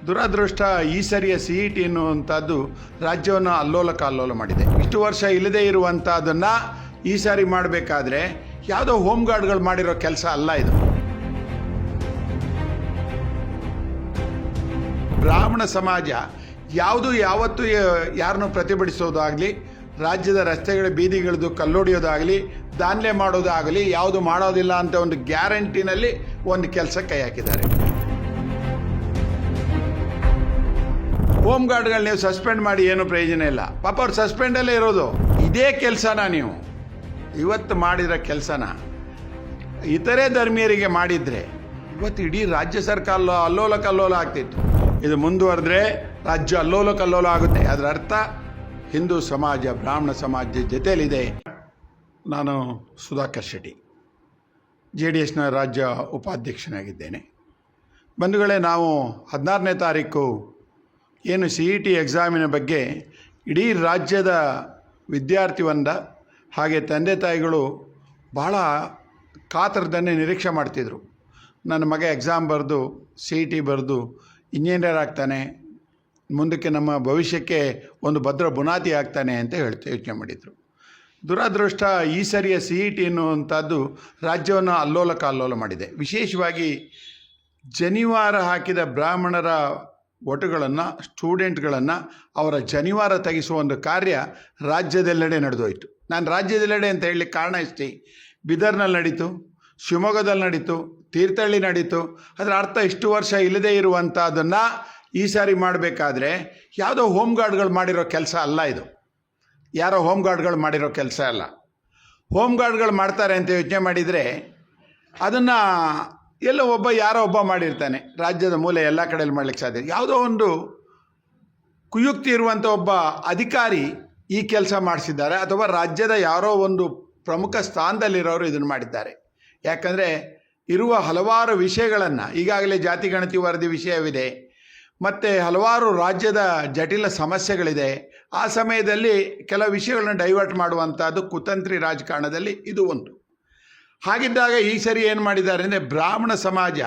ದುರದೃಷ್ಟ ಈ ಸರಿಯ CET ಎನ್ನುವಂಥದ್ದು ರಾಜ್ಯವನ್ನು ಅಲ್ಲೋಲ ಕಲ್ಲೋಲ ಮಾಡಿದೆ. ಇಷ್ಟು ವರ್ಷ ಇಲ್ಲದೇ ಇರುವಂಥದ್ದನ್ನು ಈ ಸಾರಿ ಮಾಡಬೇಕಾದ್ರೆ ಯಾವುದೋ ಹೋಮ್ ಗಾರ್ಡ್ಗಳು ಮಾಡಿರೋ ಕೆಲಸ ಅಲ್ಲ ಇದು. ಬ್ರಾಹ್ಮಣ ಸಮಾಜ ಯಾವತ್ತೂ ಯಾರನ್ನು ಪ್ರತಿಭಟಿಸೋದಾಗಲಿ, ರಾಜ್ಯದ ರಸ್ತೆಗಳ ಬೀದಿಗಳದ್ದು ಕಲ್ಲೊಡೆಯೋದಾಗಲಿ, ದಾನ್ಲೆ ಮಾಡೋದಾಗಲಿ ಯಾವುದು ಮಾಡೋದಿಲ್ಲ ಅಂತ ಒಂದು ಗ್ಯಾರಂಟಿನಲ್ಲಿ ಒಂದು ಕೆಲಸ ಕೈ ಹಾಕಿದ್ದಾರೆ. ಹೋಮ್ ಗಾರ್ಡ್ಗಳು ನೀವು ಸಸ್ಪೆಂಡ್ ಮಾಡಿ ಏನೂ ಪ್ರಯೋಜನ ಇಲ್ಲ. ಪಾಪ ಅವ್ರು ಸಸ್ಪೆಂಡಲ್ಲೇ ಇರೋದು. ಇದೇ ಕೆಲಸನ ನೀವು ಇವತ್ತು ಮಾಡಿರೋ ಕೆಲಸನ ಇತರೆ ಧರ್ಮೀಯರಿಗೆ ಮಾಡಿದರೆ ಇವತ್ತು ಇಡೀ ರಾಜ್ಯ ಸರ್ಕಾರ ಅಲ್ಲೋಲ ಕಲ್ಲೋಲ ಆಗ್ತಿತ್ತು. ಇದು ಮುಂದುವರೆದ್ರೆ ರಾಜ್ಯ ಅಲ್ಲೋಲ ಕಲ್ಲೋಲ ಆಗುತ್ತೆ. ಅದರ ಅರ್ಥ ಹಿಂದೂ ಸಮಾಜ ಬ್ರಾಹ್ಮಣ ಸಮಾಜದ ಜೊತೆಯಲ್ಲಿದೆ. ನಾನು ಸುಧಾಕರ್ ಶೆಟ್ಟಿ, JDSನ ರಾಜ್ಯ ಉಪಾಧ್ಯಕ್ಷನಾಗಿದ್ದೇನೆ. ಬಂಧುಗಳೇ, ನಾವು 16ನೇ ತಾರೀಕು ಏನು CET ಎಕ್ಸಾಮಿನ ಬಗ್ಗೆ ಇಡೀ ರಾಜ್ಯದ ವಿದ್ಯಾರ್ಥಿ ವೃಂದ ಹಾಗೆ ತಂದೆ ತಾಯಿಗಳು ಭಾಳ ಕಾತರದನ್ನೇ ನಿರೀಕ್ಷೆ ಮಾಡ್ತಿದ್ರು. ನನ್ನ ಮಗ ಎಕ್ಸಾಮ್ ಬರೆದು CET ಬರೆದು ಇಂಜಿನಿಯರ್ ಆಗ್ತಾನೆ, ಮುಂದಕ್ಕೆ ನಮ್ಮ ಭವಿಷ್ಯಕ್ಕೆ ಒಂದು ಭದ್ರ ಬುನಾದಿ ಆಗ್ತಾನೆ ಅಂತ ಯೋಚನೆ ಮಾಡಿದರು. ದುರದೃಷ್ಟ ಈ ಸರಿಯ CET ಎನ್ನುವಂಥದ್ದು ರಾಜ್ಯವನ್ನು ಅಲ್ಲೋಲ ಕಲ್ಲೋಲ ಮಾಡಿದೆ. ವಿಶೇಷವಾಗಿ ಜನಿವಾರ ಹಾಕಿದ ಬ್ರಾಹ್ಮಣರ ವೋಟುಗಳನ್ನು, ಸ್ಟೂಡೆಂಟ್ಗಳನ್ನು ಅವರ ಜನಿವಾರ ತೆಗೆಸುವ ಒಂದು ಕಾರ್ಯ ರಾಜ್ಯದೆಲ್ಲೆಡೆ ನಡೆದೋಯ್ತು. ನಾನು ರಾಜ್ಯದೆಲ್ಲೆಡೆ ಅಂತ ಹೇಳಲಿಕ್ಕೆ ಕಾರಣ ಇಷ್ಟೇ. ಬೀದರ್ನಲ್ಲಿ ನಡೀತು, ಶಿವಮೊಗ್ಗದಲ್ಲಿ ನಡೀತು, ತೀರ್ಥಹಳ್ಳಿ ನಡೀತು. ಅದರ ಅರ್ಥ ಇಷ್ಟು ವರ್ಷ ಇಲ್ಲದೇ ಇರುವಂಥದ್ದನ್ನು ಈ ಸಾರಿ ಮಾಡಬೇಕಾದ್ರೆ ಯಾವುದೋ ಹೋಮ್ ಗಾರ್ಡ್ಗಳು ಮಾಡಿರೋ ಕೆಲಸ ಅಲ್ಲ ಇದು. ಯಾರೋ ಹೋಮ್ ಗಾರ್ಡ್ಗಳು ಮಾಡಿರೋ ಕೆಲಸ ಅಲ್ಲ. ಹೋಮ್ ಗಾರ್ಡ್ಗಳು ಮಾಡ್ತಾರೆ ಅಂತ ಯೋಚನೆ ಮಾಡಿದರೆ ಅದನ್ನು ಎಲ್ಲೋ ಯಾರೋ ಒಬ್ಬ ಮಾಡಿರ್ತಾನೆ. ರಾಜ್ಯದ ಮೂಲೆ ಎಲ್ಲ ಕಡೆಯಲ್ಲಿ ಮಾಡಲಿಕ್ಕೆ ಸಾಧ್ಯ. ಯಾವುದೋ ಒಂದು ಕುಯುಕ್ತಿ ಇರುವಂಥ ಒಬ್ಬ ಅಧಿಕಾರಿ ಈ ಕೆಲಸ ಮಾಡಿಸಿದ್ದಾರೆ, ಅಥವಾ ರಾಜ್ಯದ ಯಾರೋ ಒಂದು ಪ್ರಮುಖ ಸ್ಥಾನದಲ್ಲಿರೋರು ಇದನ್ನು ಮಾಡಿದ್ದಾರೆ. ಯಾಕಂದರೆ ಇರುವ ಹಲವಾರು ವಿಷಯಗಳನ್ನು, ಈಗಾಗಲೇ ಜಾತಿ ಗಣತಿ ವರದಿ ವಿಷಯವಿದೆ, ಮತ್ತು ಹಲವಾರು ರಾಜ್ಯದ ಜಟಿಲ ಸಮಸ್ಯೆಗಳಿದೆ. ಆ ಸಮಯದಲ್ಲಿ ಕೆಲವು ವಿಷಯಗಳನ್ನ ಡೈವರ್ಟ್ ಮಾಡುವಂಥದ್ದು ಕುತಂತ್ರಿ ರಾಜಕಾರಣದಲ್ಲಿ ಇದು ಒಂದು. ಹಾಗಿದ್ದಾಗ ಈ ಸರಿ ಏನು ಮಾಡಿದ್ದಾರೆ ಅಂದರೆ, ಬ್ರಾಹ್ಮಣ ಸಮಾಜ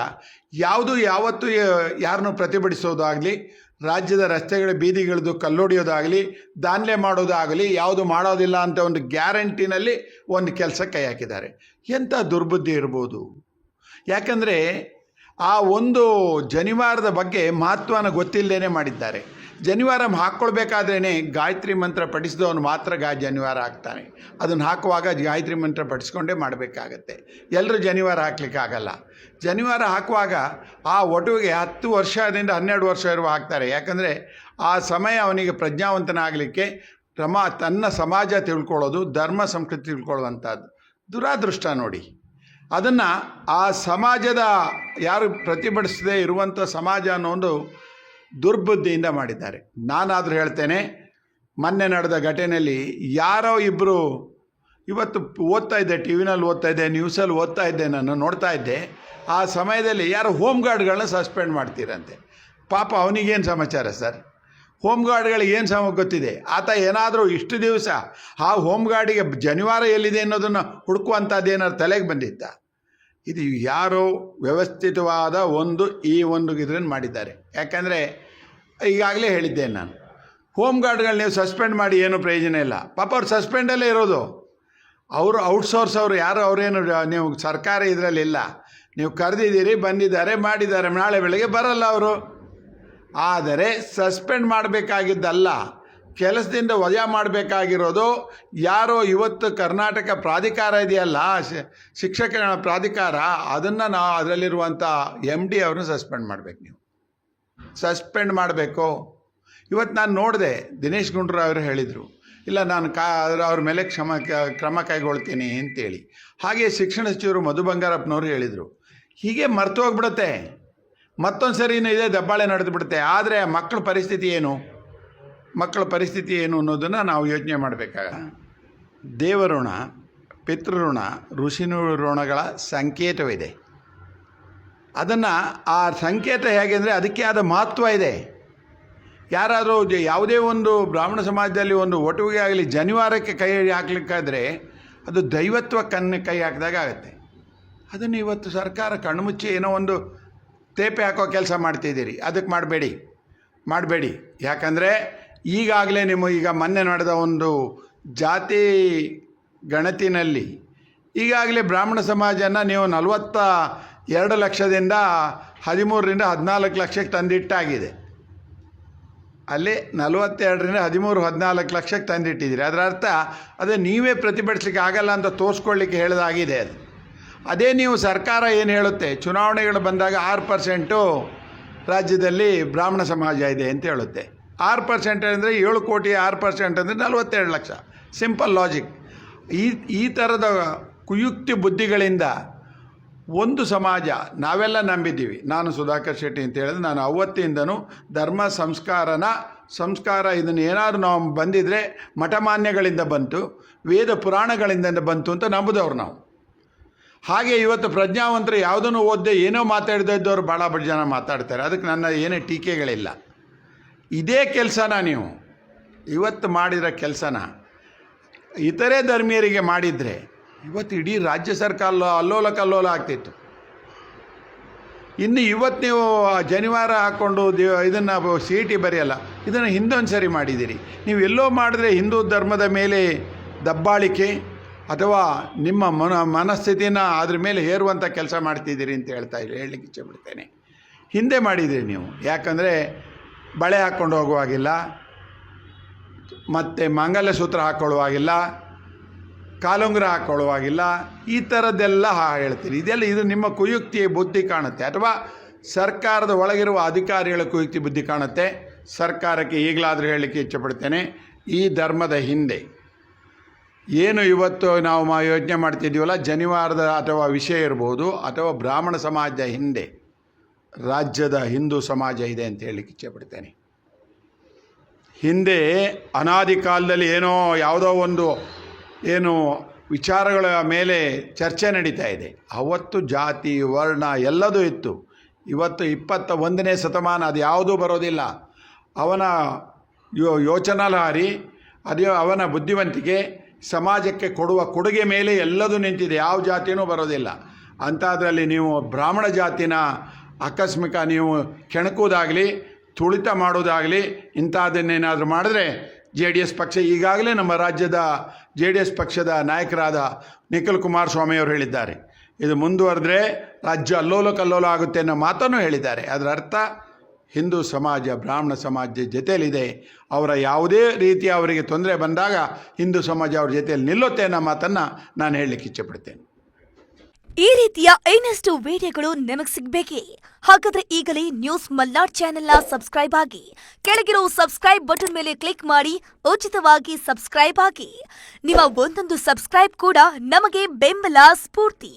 ಯಾವತ್ತೂ ಯಾರನ್ನು ಪ್ರತಿಭಟಿಸೋದಾಗಲಿ, ರಾಜ್ಯದ ರಸ್ತೆಗಳ ಬೀದಿಗಳದ್ದು ಕಲ್ಲೊಡೆಯೋದಾಗಲಿ, ದಾನ್ಲೆ ಮಾಡೋದಾಗಲಿ ಯಾವುದು ಮಾಡೋದಿಲ್ಲ ಅಂತ ಒಂದು ಗ್ಯಾರಂಟಿನಲ್ಲಿ ಒಂದು ಕೆಲಸ ಕೈ ಹಾಕಿದ್ದಾರೆ. ಎಂಥ ದುರ್ಬುದ್ಧಿ ಇರ್ಬೋದು. ಯಾಕಂದರೆ ಆ ಒಂದು ಜನಿವಾರದ ಬಗ್ಗೆ ಮಹತ್ವನ ಗೊತ್ತಿಲ್ಲದೇ ಮಾಡಿದ್ದಾರೆ. ಜನಿವಾರ ಹಾಕ್ಕೊಳ್ಬೇಕಾದ್ರೇ ಗಾಯತ್ರಿ ಮಂತ್ರ ಪಠಿಸಿದವನು ಮಾತ್ರ ಜನಿವಾರ ಹಾಕ್ತಾನೆ. ಅದನ್ನು ಹಾಕುವಾಗ ಗಾಯತ್ರಿ ಮಂತ್ರ ಪಠಿಸ್ಕೊಂಡೇ ಮಾಡಬೇಕಾಗತ್ತೆ. ಎಲ್ಲರೂ ಜನಿವಾರ ಹಾಕ್ಲಿಕ್ಕಾಗಲ್ಲ. ಜನಿವಾರ ಹಾಕುವಾಗ ಆ ಒಟುವಿಗೆ 10 ವರ್ಷದಿಂದ 12 ವರ್ಷ ಇರುವ ಹಾಕ್ತಾರೆ. ಯಾಕಂದರೆ ಆ ಸಮಯ ಅವನಿಗೆ ಪ್ರಜ್ಞಾವಂತನಾಗಲಿಕ್ಕೆ ತನ್ನ ಸಮಾಜ ತಿಳ್ಕೊಳ್ಳೋದು, ಧರ್ಮ ಸಂಸ್ಕೃತಿ ತಿಳ್ಕೊಳ್ಳುವಂಥದ್ದು. ದುರಾದೃಷ್ಟ ನೋಡಿ. ಅದನ್ನು ಆ ಸಮಾಜದ ಯಾರು ಪ್ರತಿಭಟಿಸದೇ ಇರುವಂಥ ಸಮಾಜ ಅನ್ನೋ ಒಂದು ದುರ್ಬುದ್ಧಿಯಿಂದ ಮಾಡಿದ್ದಾರೆ. ನಾನಾದರೂ ಹೇಳ್ತೇನೆ, ಮೊನ್ನೆ ನಡೆದ ಘಟನೆಯಲ್ಲಿ ಯಾರೋ ಇಬ್ಬರು, ಇವತ್ತು ಓದ್ತಾ ಇದ್ದೆ, ಟಿ ವಿನಲ್ಲಿ ಓದ್ತಾ ಇದ್ದೆ, ನ್ಯೂಸಲ್ಲಿ ಓದ್ತಾ ಇದ್ದೆ, ನಾನು ನೋಡ್ತಾ ಇದ್ದೆ. ಆ ಸಮಯದಲ್ಲಿ ಯಾರೋ ಹೋಮ್ ಗಾರ್ಡ್ಗಳನ್ನ ಸಸ್ಪೆಂಡ್ ಮಾಡ್ತೀರಂತೆ. ಪಾಪ ಅವನಿಗೇನು ಸಮಾಚಾರ ಸರ್? ಹೋಮ್ ಗಾರ್ಡ್ಗಳಿಗೆ ಏನು ಗೊತ್ತಿದೆ? ಆತ ಏನಾದರೂ ಇಷ್ಟು ದಿವಸ ಆ ಹೋಮ್ ಗಾರ್ಡಿಗೆ ಜನಿವಾರ ಎಲ್ಲಿದೆ ಅನ್ನೋದನ್ನು ಹುಡುಕುವಂಥದ್ದು ಏನಾದ್ರು ತಲೆಗೆ ಬಂದಿತ್ತ? ಇದು ಯಾರೋ ವ್ಯವಸ್ಥಿತವಾದ ಈ ಒಂದು ಇದನ್ನು ಮಾಡಿದ್ದಾರೆ. ಯಾಕಂದರೆ ಈಗಾಗಲೇ ಹೇಳಿದ್ದೇನೆ ನಾನು, ಹೋಮ್ ಗಾರ್ಡ್ಗಳು ನೀವು ಸಸ್ಪೆಂಡ್ ಮಾಡಿ ಏನೂ ಪ್ರಯೋಜನ ಇಲ್ಲ. ಪಾಪ ಅವ್ರು ಸಸ್ಪೆಂಡಲ್ಲೇ ಇರೋದು. ಅವರು ಔಟ್ಸೋರ್ಸ್ ಅವರು ಯಾರು, ಅವರೇನು ನೀವು ಸರ್ಕಾರ ಇದರಲ್ಲಿ ಇಲ್ಲ. ನೀವು ಕರೆದಿದ್ದೀರಿ, ಬಂದಿದ್ದಾರೆ, ಮಾಡಿದ್ದಾರೆ, ನಾಳೆ ಬೆಳಗ್ಗೆ ಬರಲ್ಲ ಅವರು. ಆದರೆ ಸಸ್ಪೆಂಡ್ ಮಾಡಬೇಕಾಗಿದ್ದಲ್ಲ, ಕೆಲಸದಿಂದ ವಜಾ ಮಾಡಬೇಕಾಗಿರೋದು ಯಾರೋ ಇವತ್ತು ಕರ್ನಾಟಕ ಪ್ರಾಧಿಕಾರ ಇದೆಯಲ್ಲ, ಶಿಕ್ಷಕರ ಪ್ರಾಧಿಕಾರ, ಅದನ್ನು ಅದರಲ್ಲಿರುವಂಥ MD ಅವ್ರನ್ನ ಸಸ್ಪೆಂಡ್ ಮಾಡಬೇಕು. ನೀವು ಸಸ್ಪೆಂಡ್ ಮಾಡಬೇಕು. ಇವತ್ತು ನಾನು ನೋಡಿದೆ, ದಿನೇಶ್ ಗುಂಡೂರಾವ್ ಅವರು ಹೇಳಿದರು, ಇಲ್ಲ ನಾನು ಅವ್ರ ಮೇಲೆ ಕ್ರಮ ಕೈಗೊಳ್ತೀನಿ ಅಂತೇಳಿ. ಹಾಗೆ ಶಿಕ್ಷಣ ಸಚಿವರು ಮಧು ಬಂಗಾರಪ್ಪನವರು ಹೇಳಿದರು. ಹೀಗೆ ಮರ್ತು ಹೋಗ್ಬಿಡುತ್ತೆ. ಮತ್ತೊಂದು ಸರಿನೂ ಇದೇ ದಬ್ಬಾಳೆ ನಡೆದು ಬಿಡುತ್ತೆ. ಆದರೆ ಮಕ್ಕಳ ಪರಿಸ್ಥಿತಿ ಏನು ಅನ್ನೋದನ್ನು ನಾವು ಯೋಚನೆ ಮಾಡಬೇಕಾಗ. ದೇವಋಣ, ಪಿತೃಋಣ, ಋಷಿಋಣಗಳ ಸಂಕೇತವಿದೆ. ಅದನ್ನು ಆ ಸಂಕೇತ ಹೇಗೆ ಅಂದರೆ ಅದಕ್ಕೆ ಆದ ಮಹತ್ವ ಇದೆ. ಯಾರಾದರೂ ಯಾವುದೇ ಒಂದು ಬ್ರಾಹ್ಮಣ ಸಮಾಜದಲ್ಲಿ ಒಂದು ಒಟುವಿಗೆ ಆಗಲಿ ಜನಿವಾರಕ್ಕೆ ಕೈ ಹಾಕ್ಲಿಕ್ಕಾದರೆ ಅದು ದೈವತ್ವ ಕೈ ಹಾಕಿದಾಗ ಆಗುತ್ತೆ. ಅದನ್ನು ಇವತ್ತು ಸರ್ಕಾರ ಕಣ್ಮುಚ್ಚಿ ಏನೋ ಒಂದು ತೇಪೆ ಹಾಕೋ ಕೆಲಸ ಮಾಡ್ತಿದ್ದೀರಿ. ಅದಕ್ಕೆ ಮಾಡಬೇಡಿ. ಯಾಕಂದರೆ ಈಗಾಗಲೇ ಈಗ ಮೊನ್ನೆ ನಡೆದ ಒಂದು ಜಾತಿ ಗಣತಿನಲ್ಲಿ ಈಗಾಗಲೇ ಬ್ರಾಹ್ಮಣ ಸಮಾಜನ ನೀವು 42 ಲಕ್ಷದಿಂದ 13ರಿಂದ 14 ಲಕ್ಷಕ್ಕೆ ತಂದಿಟ್ಟಾಗಿದೆ. ಅಲ್ಲಿ 42ರಿಂದ 13-14 ಲಕ್ಷಕ್ಕೆ ತಂದಿಟ್ಟಿದ್ದೀರಿ. ಅದರ ಅರ್ಥ ಅದೇ ನೀವೇ ಪ್ರತಿಭಟಿಸಲಿಕ್ಕೆ ಆಗಲ್ಲ ಅಂತ ತೋರಿಸ್ಕೊಳ್ಳಿಕ್ಕೆ ಹೇಳಿದಾಗಿದೆ. ಅದೇ ನೀವು ಸರ್ಕಾರ ಏನು ಹೇಳುತ್ತೆ, ಚುನಾವಣೆಗಳು ಬಂದಾಗ 6% ರಾಜ್ಯದಲ್ಲಿ ಬ್ರಾಹ್ಮಣ ಸಮಾಜ ಇದೆ ಅಂತ ಹೇಳುತ್ತೆ. 6% ಅಂದರೆ 7 ಕೋಟಿ, 6% ಅಂದರೆ 42 ಲಕ್ಷ. Simple logic. ಈ ಥರದ ಕುಯುಕ್ತಿ ಬುದ್ಧಿಗಳಿಂದ ಒಂದು ಸಮಾಜ ನಾವೆಲ್ಲ ನಂಬಿದ್ದೀವಿ. ನಾನು ಸುಧಾಕರ್ ಶೆಟ್ಟಿ ಅಂತ ಹೇಳಿದ್ರೆ ನಾನು ಅವತ್ತಿಂದನೂ ಧರ್ಮ ಸಂಸ್ಕಾರ ಇದನ್ನು ಏನಾದರೂ ನಾವು ಬಂದಿದ್ದರೆ ಮಠಮಾನ್ಯಗಳಿಂದ ಬಂತು, ವೇದ ಪುರಾಣಗಳಿಂದ ಬಂತು ಅಂತ ನಂಬಿದವ್ರು ನಾವು. ಹಾಗೆ ಇವತ್ತು ಪ್ರಜ್ಞಾವಂತರು ಯಾವುದನ್ನು ಓದದೆ ಏನೋ ಮಾತಾಡ್ದಿದ್ದವರು ಭಾಳ ಜನ ಮಾತಾಡ್ತಾರೆ. ಅದಕ್ಕೆ ನನ್ನ ಏನೇ ಟೀಕೆಗಳಿಲ್ಲ. ಇದೇ ಕೆಲಸನ ನೀವು ಇವತ್ತು ಮಾಡಿರೋ ಕೆಲಸನ ಇತರೆ ಧರ್ಮೀಯರಿಗೆ ಮಾಡಿದರೆ ಇವತ್ತು ಇಡೀ ರಾಜ್ಯ ಸರ್ಕಾರ ಅಲ್ಲೋಲ ಕಲ್ಲೋಲ ಆಗ್ತಿತ್ತು. ಇನ್ನು ಇವತ್ತು ನೀವು ಜನಿವಾರ ಹಾಕ್ಕೊಂಡು ಇದನ್ನು CET ಬರೆಯಲ್ಲ, ಇದನ್ನು ಹಿಂದೊಂದು ಸರಿ ಮಾಡಿದ್ದೀರಿ. ನೀವು ಎಲ್ಲೋ ಮಾಡಿದ್ರೆ ಹಿಂದೂ ಧರ್ಮದ ಮೇಲೆ ದಬ್ಬಾಳಿಕೆ ಅಥವಾ ನಿಮ್ಮ ಮನಸ್ಥಿತಿನ ಅದ್ರ ಮೇಲೆ ಹೇರುವಂಥ ಕೆಲಸ ಮಾಡ್ತಿದ್ದೀರಿ ಅಂತ ಹೇಳಲಿಕ್ಕೆ ಇಚ್ಛೆಪಡ್ತೇನೆ. ಹಿಂದೆ ಮಾಡಿದ್ದೀರಿ ನೀವು. ಯಾಕಂದರೆ ಬಳೆ ಹಾಕ್ಕೊಂಡು ಹೋಗುವಾಗಿಲ್ಲ, ಮತ್ತು ಮಂಗಲಸೂತ್ರ ಹಾಕ್ಕೊಳ್ಳುವಾಗಿಲ್ಲ, ಕಾಲುಂಗುರ ಹಾಕ್ಕೊಳ್ಳುವಾಗಿಲ್ಲ, ಈ ಥರದ್ದೆಲ್ಲ ಹೇಳ್ತೀರಿ. ಇದು ನಿಮ್ಮ ಕುಯುಕ್ತಿಯ ಬುದ್ಧಿ ಕಾಣುತ್ತೆ, ಅಥವಾ ಸರ್ಕಾರದ ಒಳಗಿರುವ ಅಧಿಕಾರಿಗಳ ಕುಯುಕ್ತಿ ಬುದ್ಧಿ ಕಾಣುತ್ತೆ. ಸರ್ಕಾರಕ್ಕೆ ಈಗಲಾದರೂ ಹೇಳಲಿಕ್ಕೆ ಇಚ್ಛೆಪಡ್ತೇನೆ, ಈ ಧರ್ಮದ ಹಿಂದೆ ಏನು ಇವತ್ತು ನಾವು ಯೋಚನೆ ಮಾಡ್ತಿದ್ದೀವಲ್ಲ, ಜನಿವಾರದ ಅಥವಾ ವಿಷಯ ಇರ್ಬೋದು, ಅಥವಾ ಬ್ರಾಹ್ಮಣ ಸಮಾಜದ ಹಿಂದೆ ರಾಜ್ಯದ ಹಿಂದೂ ಸಮಾಜ ಇದೆ ಅಂತ ಹೇಳಲಿಕ್ಕೆ ಇಚ್ಛೆಪಡ್ತೇನೆ. ಹಿಂದೆ ಅನಾದಿ ಕಾಲದಲ್ಲಿ ಯಾವುದೋ ಒಂದು ವಿಚಾರಗಳ ಮೇಲೆ ಚರ್ಚೆ ನಡೀತಾ ಇದೆ. ಅವತ್ತು ಜಾತಿ ವರ್ಣ ಎಲ್ಲದೂ ಇತ್ತು. ಇವತ್ತು 21ನೇ ಶತಮಾನ ಅದು ಯಾವುದೂ ಬರೋದಿಲ್ಲ. ಅವನ ಯೋಚನಾಲಹರಿ, ಅದು ಅವನ ಬುದ್ಧಿವಂತಿಕೆ, ಸಮಾಜಕ್ಕೆ ಕೊಡುವ ಕೊಡುಗೆ ಮೇಲೆ ಎಲ್ಲದೂ ನಿಂತಿದೆ. ಯಾವ ಜಾತಿಯೂ ಬರೋದಿಲ್ಲ. ಅಂಥದ್ರಲ್ಲಿ ನೀವು ಬ್ರಾಹ್ಮಣ ಜಾತಿನ ಆಕಸ್ಮಿಕ ನೀವು ಕೆಣಕುವುದಾಗಲಿ, ತುಳಿತ ಮಾಡೋದಾಗಲಿ, ಇಂಥದ್ದನ್ನೇನಾದರೂ ಮಾಡಿದ್ರೆ JDS ಪಕ್ಷ, ಈಗಾಗಲೇ ನಮ್ಮ ರಾಜ್ಯದ JDS ಪಕ್ಷದ ನಾಯಕರಾದ ನಿಖಿಲ್ ಕುಮಾರಸ್ವಾಮಿಯವರು ಹೇಳಿದ್ದಾರೆ, ಇದು ಮುಂದುವರೆದ್ರೆ ರಾಜ್ಯ ಅಲ್ಲೋಲ ಕಲ್ಲೋಲ ಆಗುತ್ತೆ ಅನ್ನೋ ಮಾತನ್ನು ಹೇಳಿದ್ದಾರೆ. ಅದರ ಅರ್ಥ ಹಿಂದೂ ಸಮಾಜ ಬ್ರಾಹ್ಮಣ ಸಮಾಜದ ಜೊತೆಯಲ್ಲಿದೆ. ಅವರ ಯಾವುದೇ ರೀತಿಯ ಅವರಿಗೆ ತೊಂದರೆ ಬಂದಾಗ ಹಿಂದೂ ಸಮಾಜ ಅವ್ರ ಜೊತೆಯಲ್ಲಿ ನಿಲ್ಲುತ್ತೆ ಅನ್ನೋ ಮಾತನ್ನು ನಾನು ಹೇಳಲಿಕ್ಕೆ ಇಚ್ಛೆಪಡ್ತೇನೆ. ಈ ರೀತಿಯ ಇನ್ನಷ್ಟು ವಿಡಿಯೋಗಳು ನಿಮಗೆ ಸಿಗಬೇಕೇ? ಹಾಗಾದ್ರೆ ಈಗಲೇ ನ್ಯೂಸ್ ಮಲ್ನಾಡ್ ಚಾನೆಲ್ನ ಸಬ್ಸ್ಕ್ರೈಬ್ ಆಗಿ, ಕೆಳಗಿರೋ ಸಬ್ಸ್ಕ್ರೈಬ್ ಬಟನ್ ಮೇಲೆ ಕ್ಲಿಕ್ ಮಾಡಿ ಉಚಿತವಾಗಿ ಸಬ್ಸ್ಕ್ರೈಬ್ ಆಗಿ. ನಿಮ್ಮ ಒಂದೊಂದು ಸಬ್ಸ್ಕ್ರೈಬ್ ಕೂಡ ನಮಗೆ ಬೆಂಬಲ, ಸ್ಫೂರ್ತಿ.